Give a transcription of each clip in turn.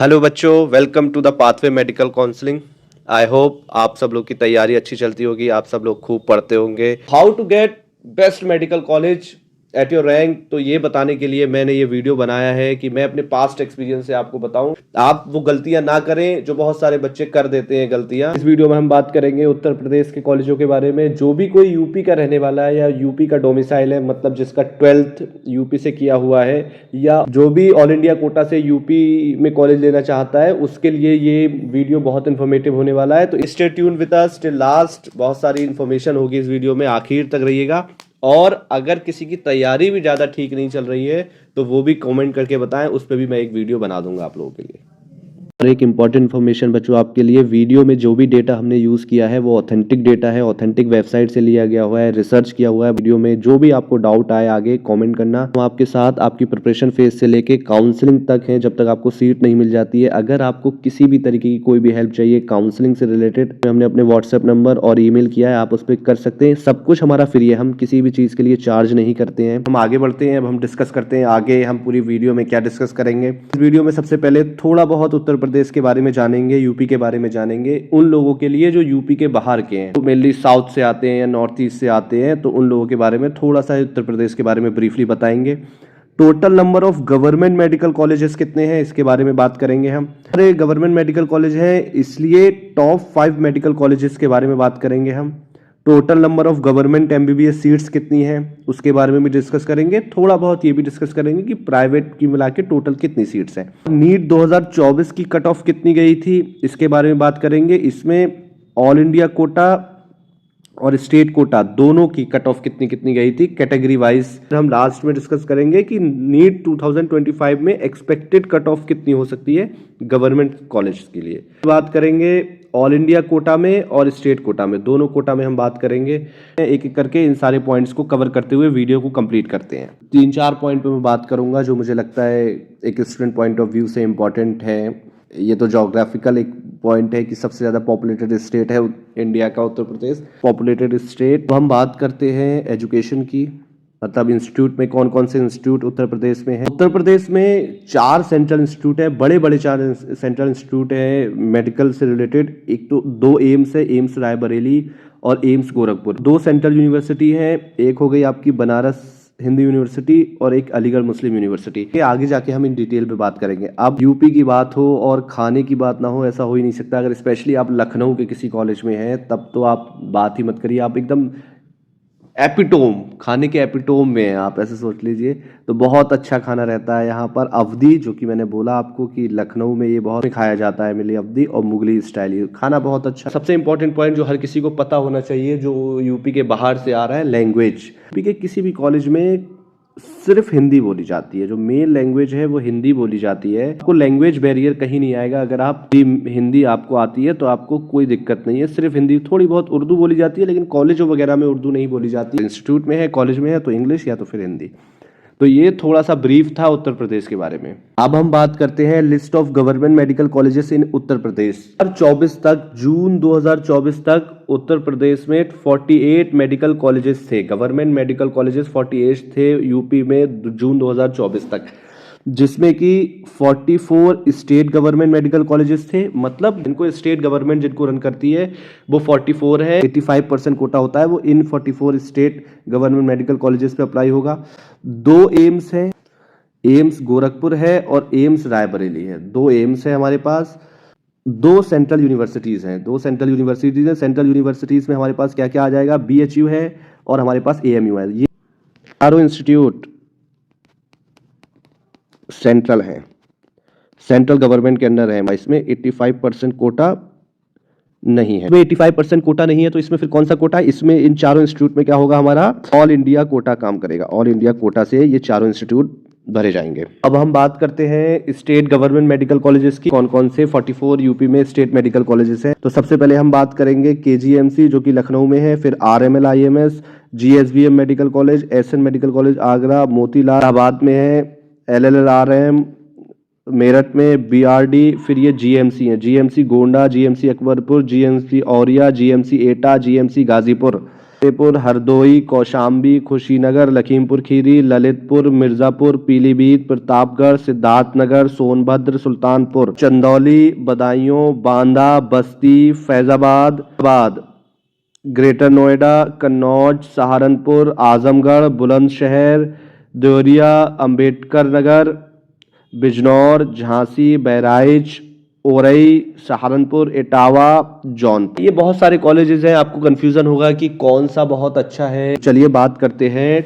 Hello बच्चों, welcome to the Pathway medical counselling. I hope आप सब लोग की तैयारी अच्छी चलती होगी, आप सब लोग खूब पढ़ते होंगे। How to get best medical college at your rank, तो ये बताने के लिए मैंने ये वीडियो बनाया है कि मैं अपने पास्ट एक्सपीरियंस से आपको बताऊं, आप वो गलतियां ना करें जो बहुत सारे बच्चे कर देते हैं गलतियां। इस वीडियो में हम बात करेंगे उत्तर प्रदेश के कॉलेजों के बारे में। जो भी कोई यूपी का रहने वाला है या यूपी का डोमिसाइल है, मतलब जिसका 12th यूपी से किया हुआ है, या जो भी ऑल इंडिया कोटा से यूपी में कॉलेज लेना चाहता है, उसके लिए ये वीडियो बहुत इन्फॉर्मेटिव होने वाला है। तो stay tune with us till last, बहुत सारी इन्फॉर्मेशन होगी इस वीडियो में, आखिर तक रहिएगा। और अगर किसी की तैयारी भी ज़्यादा ठीक नहीं चल रही है तो वो भी कमेंट करके बताएं, उस पर भी मैं एक वीडियो बना दूंगा आप लोगों के लिए। और एक इंपॉर्टेंट इन्फॉर्मेशन बच्चों आपके लिए, वीडियो में जो भी डेटा हमने यूज़ किया है वो ऑथेंटिक डेटा है, ऑथेंटिक वेबसाइट से लिया गया हुआ है, रिसर्च किया हुआ है। वीडियो में जो भी आपको डाउट आए आगे कमेंट करना, हम आपके साथ आपकी प्रिपरेशन फेज से लेके काउंसलिंग तक है, जब तक आपको सीट नहीं मिल जाती है। अगर आपको किसी भी तरीके की कोई भी हेल्प चाहिए काउंसलिंग से रिलेटेड, हमने अपने व्हाट्सएप नंबर और ईमेल किया है, आप उस पर कर सकते हैं। सब कुछ हमारा फ्री है, हम किसी भी चीज़ के लिए चार्ज नहीं करते हैं। हम आगे बढ़ते हैं, अब हम डिस्कस करते हैं आगे हम पूरी वीडियो में क्या डिस्कस करेंगे। इस वीडियो में सबसे पहले थोड़ा बहुत उत्तर प्रदेश के बारे में जानेंगे, यूपी के बारे में जानेंगे, उन लोगों के लिए जो यूपी के बाहर के हैं, तो मेनली साउथ से आते हैं या नॉर्थ ईस्ट से आते हैं, तो उन लोगों के बारे में थोड़ा सा उत्तर प्रदेश के बारे में ब्रीफली बताएंगे। Total number of government medical colleges कितने हैं इसके बारे में बात करेंगे हम। अरे गवर्नमेंट मेडिकल कॉलेज है, इसलिए टॉप 5 मेडिकल कॉलेजेस के बारे में बात करेंगे हम। Total number of government MBBS seats कितनी हैं उसके बारे में भी डिस्कस करेंगे। थोड़ा बहुत ये भी डिस्कस करेंगे कि प्राइवेट की मिला के टोटल कितनी सीट्स हैं। नीट 2024 की कट ऑफ कितनी गई थी इसके बारे में बात करेंगे। इसमें ऑल इंडिया कोटा और स्टेट कोटा दोनों की कट ऑफ कितनी कितनी गई थी कैटेगरी वाइज। हम लास्ट में डिस्कस करेंगे कि नीट 2025 में एक्सपेक्टेड कट ऑफ कितनी हो सकती है गवर्नमेंट कॉलेज के लिए। बात करेंगे ऑल इंडिया कोटा में और स्टेट कोटा में, दोनों कोटा में हम बात करेंगे। एक एक करके इन सारे पॉइंट्स को कवर करते हुए वीडियो को कंप्लीट करते हैं। 3-4 पॉइंट पे मैं बात करूंगा जो मुझे लगता है एक स्टूडेंट पॉइंट ऑफ व्यू से इम्पॉर्टेंट है। ये तो जोग्राफिकल एक पॉइंट है कि सबसे ज़्यादा पॉपुलेटेड स्टेट है इंडिया का उत्तर प्रदेश, पॉपुलेटेड स्टेट। तो हम बात करते हैं एजुकेशन की, मतलब इंस्टीट्यूट में कौन कौन से इंस्टीट्यूट उत्तर प्रदेश में है। उत्तर प्रदेश में 4 सेंट्रल इंस्टीट्यूट है, बड़े बड़े 4 सेंट्रल इंस्टीट्यूट है मेडिकल से रिलेटेड। एक तो 2 एम्स है, एम्स रायबरेली और एम्स गोरखपुर। 2 सेंट्रल यूनिवर्सिटी है, एक हो गई आपकी बनारस हिंदू यूनिवर्सिटी और एक अलीगढ़ मुस्लिम यूनिवर्सिटी। ये आगे जाके हम इन डिटेल पे बात करेंगे। अब यूपी की बात हो और खाने की बात ना हो, ऐसा हो ही नहीं सकता। अगर स्पेशली आप लखनऊ के किसी कॉलेज में हैं तब तो आप बात ही मत करिए, आप एकदम एपिटोम, खाने के एपिटोम में है, आप ऐसे सोच लीजिए। तो बहुत अच्छा खाना रहता है यहाँ पर। अवधी, जो कि मैंने बोला आपको कि लखनऊ में ये बहुत खाया जाता है, मिली अवधी और मुगली स्टाइल, ये खाना बहुत अच्छा। सबसे इंपॉर्टेंट पॉइंट जो हर किसी को पता होना चाहिए जो यूपी के बाहर से आ रहा है, लैंग्वेज। यूपी के किसी भी कॉलेज में सिर्फ हिंदी बोली जाती है, जो मेन लैंग्वेज है वो हिंदी बोली जाती है। आपको लैंग्वेज बैरियर कहीं नहीं आएगा। अगर आप हिंदी आपको आती है तो आपको कोई दिक्कत नहीं है, सिर्फ हिंदी। थोड़ी बहुत उर्दू बोली जाती है, लेकिन कॉलेजों वगैरह में उर्दू नहीं बोली जाती। इंस्टीट्यूट में है, कॉलेज में है तो इंग्लिश या तो फिर हिंदी। तो ये थोड़ा सा ब्रीफ था उत्तर प्रदेश के बारे में। अब हम बात करते हैं list of government medical colleges in Uttar Pradesh. 2024 तक, जून 2024 तक उत्तर प्रदेश में 48 मेडिकल कॉलेजेस थे, गवर्नमेंट मेडिकल कॉलेजेस 48 थे यूपी में जून 2024 तक, जिसमें कि 44 स्टेट गवर्नमेंट मेडिकल कॉलेजेस थे। मतलब जिनको स्टेट गवर्नमेंट जिनको रन करती है वो 44 है। 85% कोटा होता है वो इन 44 स्टेट गवर्नमेंट मेडिकल कॉलेजेस पे अप्लाई होगा। 2 एम्स है, एम्स गोरखपुर है और एम्स रायबरेली है। 2 एम्स है हमारे पास। 2 सेंट्रल यूनिवर्सिटीज़ हैं, 2 सेंट्रल यूनिवर्सिटीज़ हैं। सेंट्रल यूनिवर्सिटीज़ में हमारे पास क्या क्या आ जाएगा, BHU है और हमारे पास AMU है। ये चारों इंस्टीट्यूट सेंट्रल है, सेंट्रल गवर्नमेंट के अंडर है। इसमें 85% कोटा नहीं है। इसमें 85% कोटा नहीं है तो इसमें फिर कौन सा कोटा है? इसमें इन चारों इंस्टीट्यूट में क्या होगा, हमारा ऑल इंडिया कोटा काम करेगा। ऑल इंडिया कोटा से ये चारों इंस्टीट्यूट भरे जाएंगे। अब हम बात करते हैं स्टेट गवर्नमेंट मेडिकल कॉलेजेस की, कौन कौन से 44 यूपी में स्टेट मेडिकल कॉलेजेस हैं। तो सबसे पहले हम बात करेंगे KGMC जो कि लखनऊ में है, फिर RML IMS, GSVM medical college, SN medical college Agra, Motilal Allahabad में है, LLRM मेरठ में, BRD, फिर ये GMC है, GMC Gonda, GMC Akbarpur, GMC Auriya, GMC एटा, GMC गाजीपुर, फतेहपुर, हरदोई, कौशाम्बी, कुशीनगर, लखीमपुर खीरी, ललितपुर, मिर्जापुर, पीलीभीत, प्रतापगढ़, सिद्धार्थनगर, सोनभद्र, सुल्तानपुर, चंदौली, बदायूं, बांदा, बस्ती, फैजाबाद, ग्रेटर नोएडा, कन्नौज, सहारनपुर, आजमगढ़, बुलंदशहर, देवरिया, अंबेडकर नगर, बिजनौर, झांसी, बहराइच, औरई, सहारनपुर, इटावा, जौनपुर। ये बहुत सारे कॉलेजेस हैं, आपको कंफ्यूजन होगा कि कौन सा बहुत अच्छा है। चलिए बात करते हैं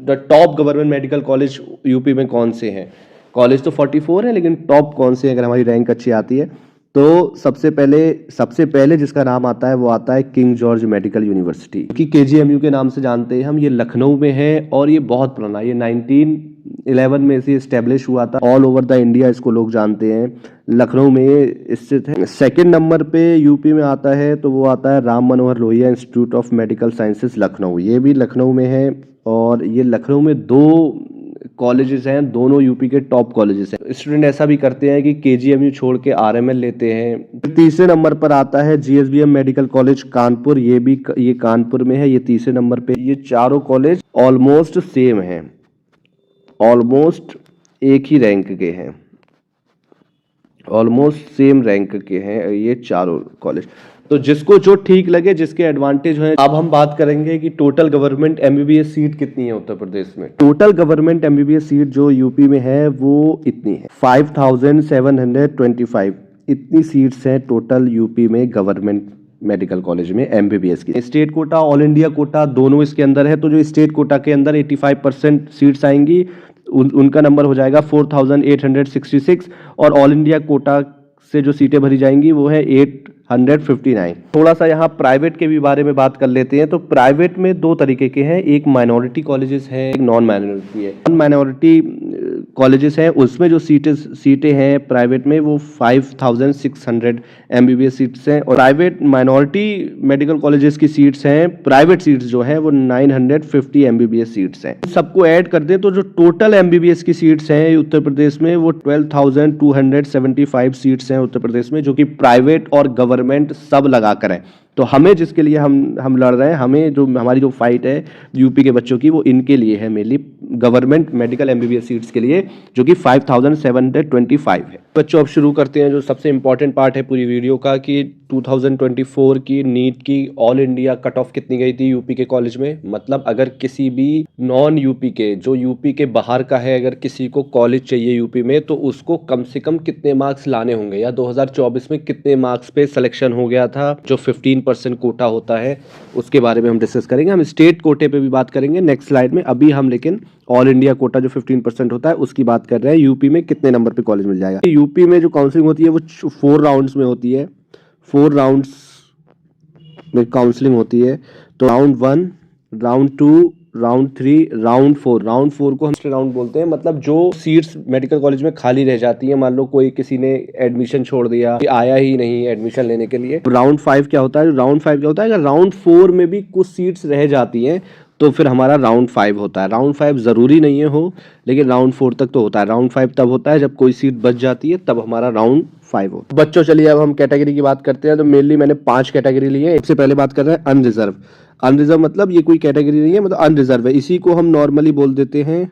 the top government medical college UP में कौन से हैं। कॉलेज तो 44 है, लेकिन टॉप कौन से हैं अगर हमारी रैंक अच्छी आती है तो सबसे पहले जिसका नाम आता है वो आता है किंग जॉर्ज मेडिकल यूनिवर्सिटी, कि केजीएमयू के नाम से जानते हैं हम। ये लखनऊ में है और ये बहुत पुराना, ये 1911 में इसे इस्टेब्लिश हुआ था। ऑल ओवर द इंडिया इसको लोग जानते हैं। लखनऊ में स्थित है। सेकंड नंबर पे यूपी में आता है तो वो आता है Ram Manohar Lohia institute of medical sciences Lucknow. ये भी लखनऊ में है और ये लखनऊ में 2 कॉलेजेस हैं, दोनों यूपी के टॉप कॉलेजेस हैं। स्टूडेंट ऐसा भी करते हैं कि केजीएमयू छोड़ के आरएमएल लेते हैं। तीसरे नंबर पर आता है जीएसबीएम मेडिकल कॉलेज कानपुर। ये कानपुर में है, ये तीसरे नंबर पे। ये चारों कॉलेज ऑलमोस्ट सेम हैं, ऑलमोस्ट एक ही रैंक के हैं, ऑलमोस्ट सेम रैंक के हैं ये चारों कॉलेज। तो जिसको जो ठीक लगे, जिसके एडवांटेज है। अब हम बात करेंगे कि टोटल गवर्नमेंट एमबीबीएस सीट कितनी है उत्तर प्रदेश में। टोटल गवर्नमेंट एमबीबीएस सीट जो यूपी में है वो इतनी है 5725। इतनी सीट्स हैं टोटल यूपी में गवर्नमेंट मेडिकल कॉलेज में एमबीबीएस की। State quota, all India quota दोनों इसके अंदर है। तो जो स्टेट कोटा के अंदर 85% सीट्स आएंगी उनका नंबर हो जाएगा 4866 और ऑल इंडिया कोटा से जो सीटें भरी जाएंगी वो है 859। थोड़ा सा यहाँ प्राइवेट के भी बारे में बात कर लेते हैं। तो प्राइवेट में 2 तरीके के हैं, एक माइनॉरिटी कॉलेजेस है, एक नॉन माइनॉरिटी है। नॉन माइनॉरिटी कॉलेजेस हैं उसमें जो सीटें हैं प्राइवेट में वो 5600 एमबीबीएस सीट्स हैं और प्राइवेट माइनॉरिटी मेडिकल कॉलेजेस की सीट्स हैं, प्राइवेट सीट्स जो हैं वो 950 एमबीबीएस सीट्स हैं। सबको ऐड कर दें तो जो टोटल एमबीबीएस की सीट्स हैं उत्तर प्रदेश में वो 12,275 सीट्स हैं उत्तर प्रदेश में, जो कि प्राइवेट और गवर्नमेंट सब लगाकर है। तो हमें जिसके लिए हम लड़ रहे हैं, हमें जो हमारी जो फाइट है यूपी के बच्चों की वो इनके लिए है, mainly government medical MBBS seats के लिए, जो कि 5725 है। बच्चों अब शुरू करते हैं जो सबसे इंपॉर्टेंट पार्ट है पूरी वीडियो का, कि 2024 की नीट की ऑल इंडिया कट ऑफ कितनी गई थी यूपी के कॉलेज में। मतलब अगर किसी भी नॉन यूपी के, जो यूपी के बाहर का है, अगर किसी को कॉलेज चाहिए यूपी में तो उसको कम से कम कितने मार्क्स लाने होंगे, या 2024 में कितने मार्क्स पे सिलेक्शन हो गया था, जो 15% कोटा होता है उसके बारे में हम डिस्कस करेंगे। हम स्टेट कोटे पे भी बात करेंगे नेक्स्ट स्लाइड में। अभी हम लेकिन ऑल इंडिया कोटा जो 15% होता है उसकी बात कर रहे हैं, यूपी में कितने नंबर पे कॉलेज मिल जाएगा। यूपी में जो काउंसलिंग होती है वो 4 राउंड्स में होती है, 4 राउंड्स में काउंसलिंग होती है। तो round 1, round 2, round 3, round 4। Round 4 को हम राउंड बोलते हैं। मतलब जो सीट्स मेडिकल कॉलेज में खाली रह जाती है, मान लो कोई किसी ने एडमिशन छोड़ दिया, आया ही नहीं एडमिशन लेने के लिए। राउंड 5 क्या होता है, राउंड 5 क्या होता है, अगर राउंड 4 में भी कुछ सीट्स रह जाती हैं तो फिर हमारा राउंड 5 होता है। राउंड 5 जरूरी नहीं है हो, लेकिन राउंड 4 तक तो होता है। राउंड 5 तब होता है जब कोई सीट बच जाती है, तब हमारा राउंड 5 होता है। बच्चों चलिए अब हम कैटेगरी की बात करते हैं। तो मेनली मैंने 5 कैटेगरी ली है। सबसे पहले बात कर रहे हैं अनरिजर्व। अनरिजर्व मतलब ये कोई कैटेगरी नहीं है, मतलब अनरिजर्व है। इसी को हम नॉर्मली बोल देते हैं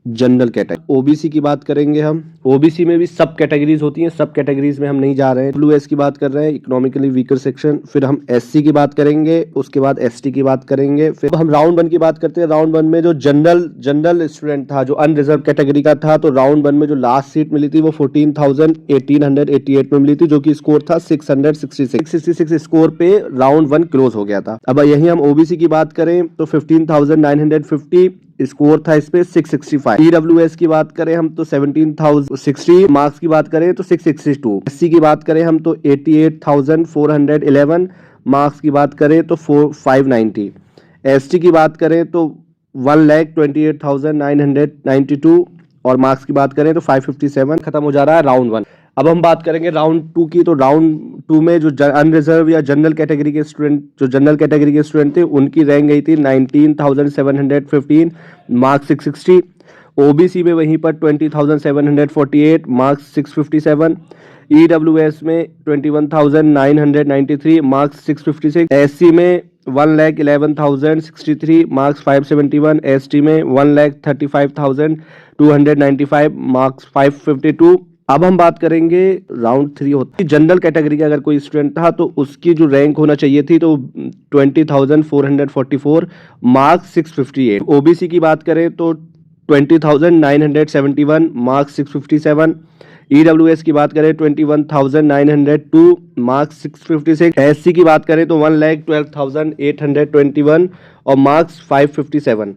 जनरल कैटेगरी। ओबीसी की बात करेंगे हम। ओबीसी में भी सब कैटेगरीज होती हैं, सब कैटेगरीज में हम नहीं जा रहे हैं। डब्ल्यूएस की बात कर रहे हैं, इकोनॉमिकली वीकर सेक्शन। फिर हम एससी की बात करेंगे, उसके बाद एसटी की बात करेंगे। फिर हम राउंड 1 की बात करते हैं। राउंड 1 में जो जनरल स्टूडेंट था, जो अनरिजर्व कैटेगरी का था, तो राउंड 1 में जो लास्ट सीट मिली थी वो 14,1888 में मिली थी, जो कि स्कोर था 666 स्कोर पे राउंड 1 क्लोज हो गया था। अब यही हम ओबीसी की बात करें तो 15,950 स्कोर था इस पे 665। ईडब्ल्यूएस की बात करें हम तो 17,060 मार्क्स की बात करें तो 662। एससी की बात करें हम तो 88,411 मार्क्स की बात करें तो 590। एसटी की बात करें तो 1,28,992 और मार्क्स की बात करें तो 557। खत्म हो जा रहा है राउंड 1। अब हम बात करेंगे राउंड 2 की। तो राउंड 2 में जो अनरिजर्व या जनरल कैटेगरी के स्टूडेंट थे उनकी रैंक गई थी 19,715, मार्क्स 660। ओबीसी में वहीं पर 20,748, मार्क्स 657। ईडब्ल्यूएस में 21,993, मार्क्स 656। एससी में 1,11,063 मार्क्स 571, एसटी में 1,35,295 मार्क्स 552। अब हम बात करेंगे राउंड 3 होती है जनरल कैटेगरी का अगर कोई स्टूडेंट था तो उसकी जो रैंक होना चाहिए थी तो 20,444 मार्क्स 658। ओबीसी की बात करें तो 20,971 मार्क्स 657। ईडब्ल्यूएस की बात करें 21,902 मार्क्स 656। एससी की बात करें तो 1,12,821 और मार्क्स 557।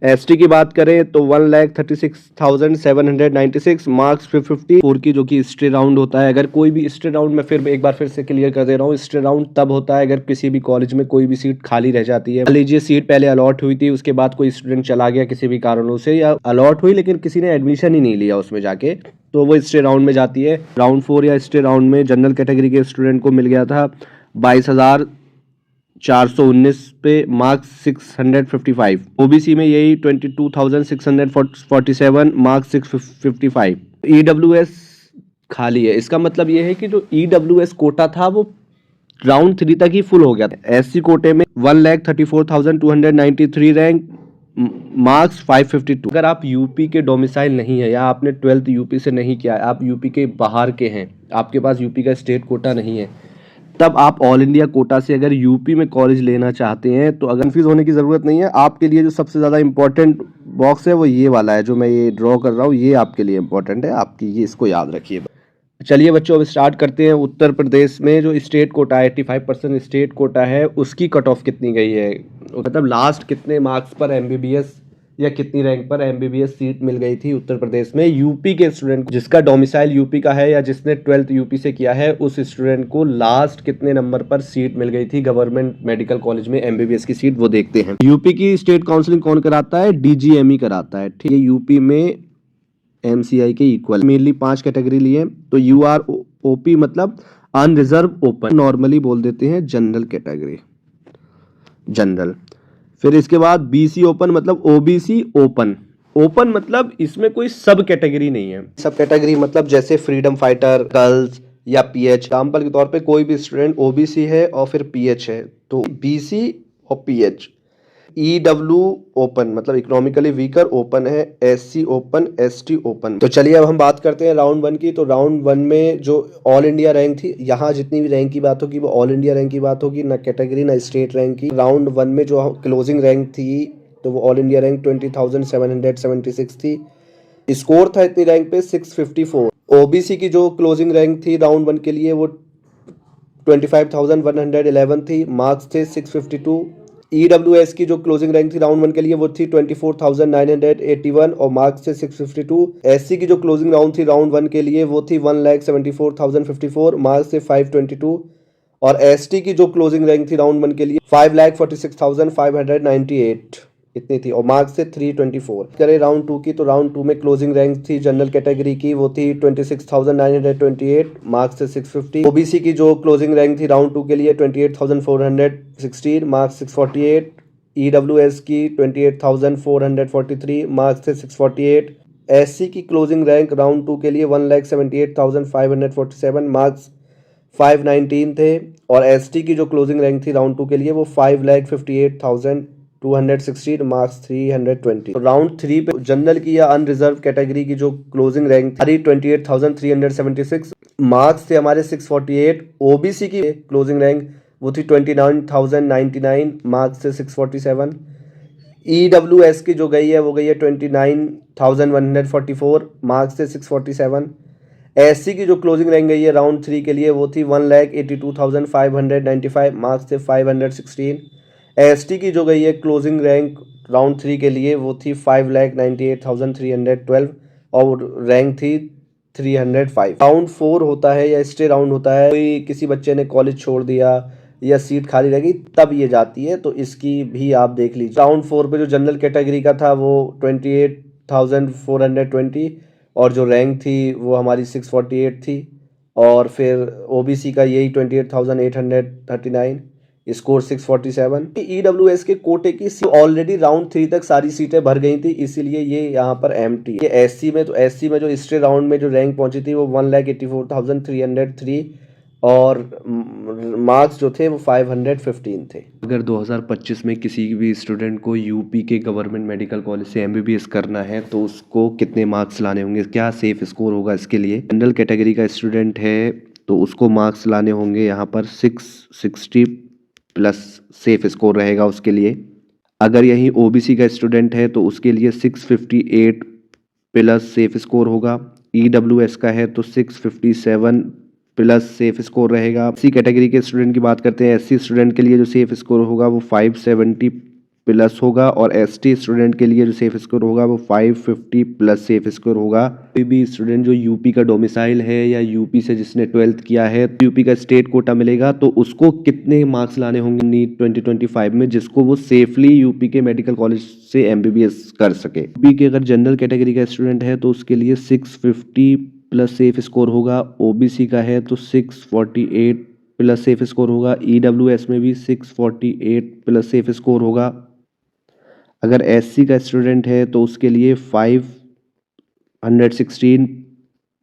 एसटी की बात करें तो 1,36,796 मार्क्स 550। की जो कि स्टे राउंड होता है, अगर कोई भी स्टे राउंड में फिर एक बार फिर से क्लियर कर दे रहा हूँ, स्टे राउंड तब होता है अगर किसी भी कॉलेज में कोई भी सीट खाली रह जाती है। मान लीजिए सीट पहले अलॉट हुई थी, उसके बाद कोई स्टूडेंट चला गया किसी भी कारणों से, या अलॉट हुई लेकिन किसी ने एडमिशन ही नहीं लिया उसमें जाके, तो वो स्टे राउंड में जाती है। राउंड 4 या स्टे राउंड में जनरल कैटेगरी के स्टूडेंट को मिल गया था 22,419 पे मार्क्स 655। ओबीसी में यही 22,647 मार्क्स 655। ईडब्ल्यूएस खाली है, इसका मतलब ये है कि जो ईडब्ल्यूएस कोटा था वो राउंड 3 तक ही फुल हो गया था। एससी कोटे में 1,34,293 रैंक मार्क्स 552। अगर आप यूपी के डोमिसाइल नहीं है या आपने 12th यूपी से नहीं किया है, आप यूपी के बाहर के हैं, आपके पास यूपी का स्टेट कोटा नहीं है, तब आप ऑल इंडिया कोटा से अगर यूपी में कॉलेज लेना चाहते हैं तो अगर कंफ्यूज होने की ज़रूरत नहीं है। आपके लिए जो सबसे ज़्यादा इंपॉर्टेंट बॉक्स है वो ये वाला है जो मैं ये ड्रॉ कर रहा हूँ, ये आपके लिए इंपॉर्टेंट है, आपकी ये इसको याद रखिए। चलिए बच्चों अब स्टार्ट करते हैं। उत्तर प्रदेश में जो स्टेट कोटा है 85% स्टेट कोटा है, उसकी कट ऑफ कितनी गई है, मतलब लास्ट कितने मार्क्स पर एमबीबीएस या कितनी रैंक पर एमबीबीएस सीट मिल गई थी उत्तर प्रदेश में यूपी के स्टूडेंट को, जिसका डोमिसाइल यूपी का है या जिसने 12th यूपी से किया है, उस स्टूडेंट को लास्ट कितने नंबर पर सीट मिल गई थी गवर्नमेंट मेडिकल कॉलेज में एमबीबीएस की सीट, वो देखते हैं। यूपी की स्टेट काउंसलिंग कौन कराता है, डीजीएमई कराता है, ठीक है। यूपी में एमसीआई के इक्वल मेनली 5 कैटेगरी लिए, तो यूआरओपी मतलब अनरिजर्व ओपन, नॉर्मली बोल देते हैं जनरल कैटेगरी, जनरल। फिर इसके बाद बीसी ओपन मतलब ओबीसी ओपन, ओपन मतलब इसमें कोई सब कैटेगरी नहीं है। सब कैटेगरी मतलब जैसे फ्रीडम फाइटर, गर्ल्स या पीएच, एग्जाम्पल के तौर पे कोई भी स्टूडेंट ओबीसी है और फिर पीएच है तो बीसी और पीएच। ईडब्ल्यू ओपन मतलब इकोनॉमिकली वीकर ओपन है, एससी ओपन, एसटी ओपन। तो चलिए अब हम बात करते हैं राउंड 1 की। तो राउंड 1 में जो ऑल इंडिया रैंक थी, यहाँ जितनी भी रैंक की बात होगी वो ऑल इंडिया रैंक की बात होगी, ना कैटेगरी ना स्टेट रैंक की। राउंड 1 में जो क्लोजिंग रैंक थी तो वो ऑल इंडिया रैंक 20,776 थी। स्कोर था इतनी रैंक पे 654। ओबीसी की जो क्लोजिंग रैंक थी राउंड 1 के लिए वो 25,111 थी, मार्क्स थे 652। ईडब्ल्यूएस की जो क्लोजिंग रैंक थी राउंड 1 के लिए वो थी 24,981 और मार्क्स थे 652। एससी की जो क्लोजिंग राउंड थी राउंड 1 के लिए वो थी 1,74,054, मार्क्स थे 522। और एसटी की जो क्लोजिंग रैंक थी राउंड 1 के लिए 5,46,598 इतनी थी और मार्क्स थे 324। करें राउंड 2 की, तो राउंड 2 में क्लोजिंग रैंक थी जनरल कैटेगरी की वो थी 26,928, मार्क्स थे 650। ओबीसी की जो क्लोजिंग रैंक थी राउंड 2 के लिए 28,416, मार्क्स 648। ईडब्ल्यूएस की 28,443, मार्क्स थे 648। एससी की क्लोजिंग रैंक राउंड 2 के लिए 1,78,547, मार्क्स 519 थे। और एसटी की जो क्लोजिंग रैंक थी राउंड 2 के लिए वो 5,58,216, मार्क्स 320। राउंड 3 पे जनरल की या अनरिजर्व कैटेगरी की जो क्लोजिंग रैंक थी 28,376, मार्क्स थे हमारे 648। ओबीसी की क्लोजिंग रैंक वो थी 29,099, मार्क्स थे 647। ईडब्ल्यूएस की जो गई है वो गई है 29,144, मार्क्स थे 647। एससी की जो क्लोजिंग रैंक गई है राउंड 3 के लिए वो थी 1,82,595, मार्क्स थे 516। एसटी की जो गई है क्लोजिंग रैंक राउंड 3 के लिए वो थी 5,98,312 और रैंक थी 305। राउंड 4 होता है या स्टे राउंड होता है, कोई किसी बच्चे ने कॉलेज छोड़ दिया या सीट खाली रह गई तब ये जाती है, तो इसकी भी आप देख लीजिए। राउंड 4 पे जो जनरल कैटेगरी का था वो 28,420 और जो रैंक थी वो हमारी 648 थी। और फिर ओबीसी का यही 28,839, स्कोर 647। ईडब्ल्यूएस के कोटे की ऑलरेडी राउंड 3 तक सारी सीटें भर गई थी, इसीलिए ये यहाँ पर एम्प्टी है। एससी में, तो एससी में जो स्टे राउंड में जो रैंक पहुंची थी वो 1,84,303 और मार्क्स जो थे वो 515 थे। अगर 2025 में किसी भी स्टूडेंट को यूपी के गवर्नमेंट मेडिकल कॉलेज से एमबीबीएस करना है तो उसको कितने मार्क्स लाने होंगे, क्या सेफ स्कोर होगा इसके लिए? जनरल कैटेगरी का स्टूडेंट है तो उसको मार्क्स लाने होंगे यहाँ पर 660 प्लस सेफ स्कोर रहेगा उसके लिए। अगर यही ओबीसी का स्टूडेंट है तो उसके लिए 658 प्लस सेफ स्कोर होगा। ईडब्ल्यूएस का है तो 657 प्लस सेफ स्कोर रहेगा। एससी कैटेगरी के स्टूडेंट की बात करते हैं, एससी स्टूडेंट के लिए जो सेफ स्कोर होगा वो 570 प्लस होगा और एसटी स्टूडेंट के लिए जो सेफ स्कोर होगा वो 550 प्लस सेफ स्कोर होगा। कोई भी स्टूडेंट जो यूपी का डोमिसाइल है या यूपी से जिसने 12th किया है तो यूपी का स्टेट कोटा मिलेगा तो उसको कितने मार्क्स लाने होंगे नीट 2025 में जिसको वो सेफली यूपी के मेडिकल कॉलेज से एमबीबीएस कर सके। यूपी के अगर जनरल कैटेगरी का स्टूडेंट है तो उसके लिए 650 प्लस सेफ स्कोर होगा। ओबीसी का है तो 648 प्लस सेफ स्कोर होगा। ईडब्ल्यूएस में भी 648 प्लस सेफ स्कोर होगा। अगर एससी का स्टूडेंट है तो उसके लिए 516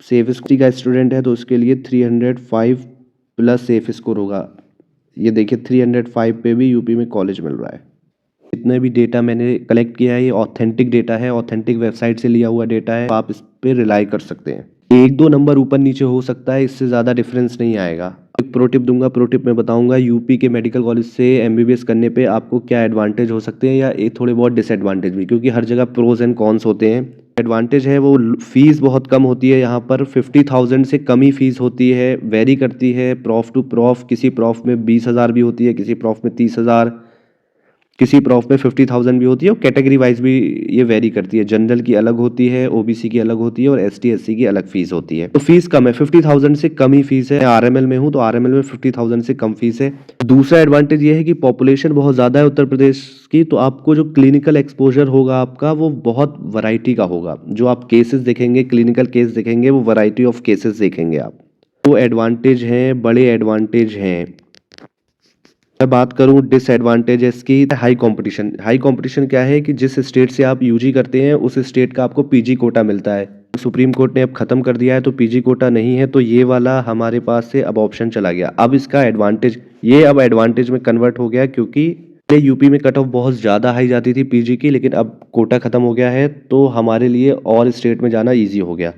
सेफ स्कोर का स्टूडेंट है तो उसके लिए 305 प्लस सेफ स्कोर होगा। ये देखिए 305 पे भी यूपी में कॉलेज मिल रहा है। जितने भी डेटा मैंने कलेक्ट किया है ये ऑथेंटिक डेटा है, ऑथेंटिक वेबसाइट से लिया हुआ डेटा है, आप इस पे रिलाई कर सकते हैं। एक दो नंबर ऊपर नीचे हो सकता है, इससे ज़्यादा डिफरेंस नहीं आएगा। एक प्रो टिप दूंगा, प्रो टिप में बताऊंगा यूपी के मेडिकल कॉलेज से एमबीबीएस करने पे आपको क्या एडवांटेज हो सकते हैं या एक थोड़े बहुत डिसएडवांटेज भी, क्योंकि हर जगह प्रोज एंड कॉन्स होते हैं। एडवांटेज है वो फीस बहुत कम होती है, यहाँ पर 50,000 से कम ही फीस होती है, वेरी करती है प्रॉफ टू प्रॉफ। किसी प्रॉफ में 20,000 भी होती है, किसी प्रॉफ में 30,000, किसी प्रॉफ में 50,000 भी होती है और कैटेगरी वाइज भी ये वेरी करती है। जनरल की अलग होती है, ओबीसी की अलग होती है और एसटी एससी की अलग फीस होती है। तो फीस कम है, 50,000 से कम ही फीस है। आरएमएल में हूँ तो आरएमएल में 50,000 से कम फीस है। दूसरा एडवांटेज ये है कि पॉपुलेशन बहुत ज़्यादा है उत्तर प्रदेश की, तो आपको जो क्लिनिकल एक्सपोजर होगा आपका वो बहुत वैरायटी का होगा। जो आप केसेस देखेंगे, क्लिनिकल केस देखेंगे, वो वैरायटी ऑफ केसेस देखेंगे आप। तो एडवांटेज हैं, बड़े एडवांटेज हैं। मैं बात करूं डिसएडवांटेजेस की, हाई कंपटीशन। हाई कंपटीशन क्या है कि जिस स्टेट से आप यूजी करते हैं उस स्टेट का आपको पीजी कोटा मिलता है। सुप्रीम कोर्ट ने अब खत्म कर दिया है तो पीजी कोटा नहीं है, तो ये वाला हमारे पास से अब ऑप्शन चला गया। अब इसका एडवांटेज, ये अब एडवांटेज में कन्वर्ट हो गया, क्योंकि यूपी में कट ऑफ बहुत ज़्यादा हाई जाती थी पीजी की, लेकिन अब कोटा खत्म हो गया है तो हमारे लिए और स्टेट में जाना ईजी हो गया।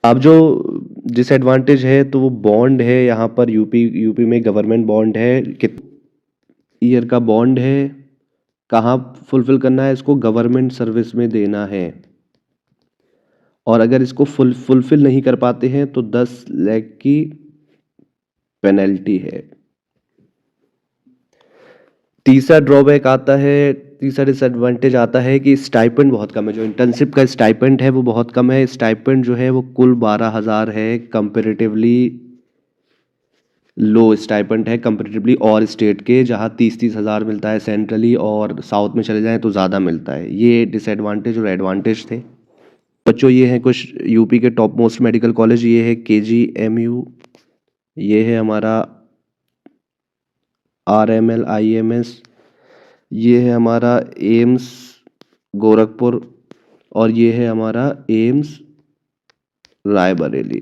अब जो डिसएडवांटेज है तो वो बॉन्ड है, यहाँ पर यूपी में गवर्नमेंट बॉन्ड है, ईयर का बॉन्ड है। कहाँ फुलफिल करना है इसको? गवर्नमेंट सर्विस में देना है, और अगर इसको फुलफिल नहीं कर पाते हैं तो 10 लाख की पेनल्टी है। तीसरा ड्रॉबैक आता है, तीसरा डिसएडवांटेज आता है कि स्टाइपेंड बहुत कम है। जो इंटर्नशिप का स्टाइपेंड है वो बहुत कम है। स्टाइपेंड जो है वो कुल 12,000 है, कंपेरेटिवली लो स्टाइपेंड है कंपेरेटिवली और स्टेट के, जहाँ 30-30 हज़ार मिलता है सेंट्रली, और साउथ में चले जाएं तो ज़्यादा मिलता है। ये डिसएडवांटेज और एडवांटेज थे। बच्चों ये हैं कुछ यूपी के टॉप मोस्ट मेडिकल कॉलेज। ये है केजीएमयू, ये है हमारा आरएमएल आईएमएस, ये है हमारा एम्स गोरखपुर, और ये है हमारा एम्स रायबरेली।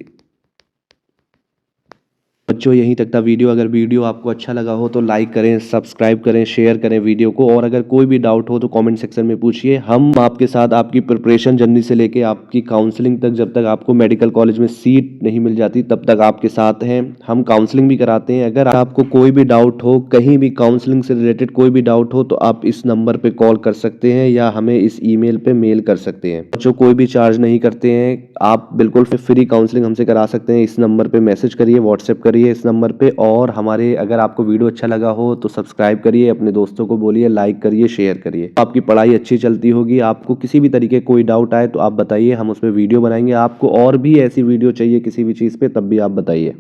बच्चों यहीं तक था वीडियो। अगर वीडियो आपको अच्छा लगा हो तो लाइक करें, सब्सक्राइब करें, शेयर करें वीडियो को, और अगर कोई भी डाउट हो तो कमेंट सेक्शन में पूछिए। हम आपके साथ आपकी प्रिपरेशन जर्नी से लेके आपकी काउंसलिंग तक, जब तक आपको मेडिकल कॉलेज में सीट नहीं मिल जाती तब तक आपके साथ हैं। हम काउंसलिंग भी कराते हैं। अगर आपको कोई भी डाउट हो, कहीं भी काउंसलिंग से रिलेटेड कोई भी डाउट हो, तो आप इस नंबर पर कॉल कर सकते हैं या हमें इस ईमेल पर मेल कर सकते हैं। बच्चों कोई भी चार्ज नहीं करते हैं, आप बिल्कुल फ्री काउंसलिंग हमसे करा सकते हैं। इस नंबर पर मैसेज करिए, व्हाट्सएप करिए इस नंबर पे, और हमारे अगर आपको वीडियो अच्छा लगा हो तो सब्सक्राइब करिए, अपने दोस्तों को बोलिए, लाइक करिए, शेयर करिए। आपकी पढ़ाई अच्छी चलती होगी। आपको किसी भी तरीके कोई डाउट आए तो आप बताइए, हम उस पर वीडियो बनाएंगे। आपको और भी ऐसी वीडियो चाहिए किसी भी चीज़ पे, तब भी आप बताइए।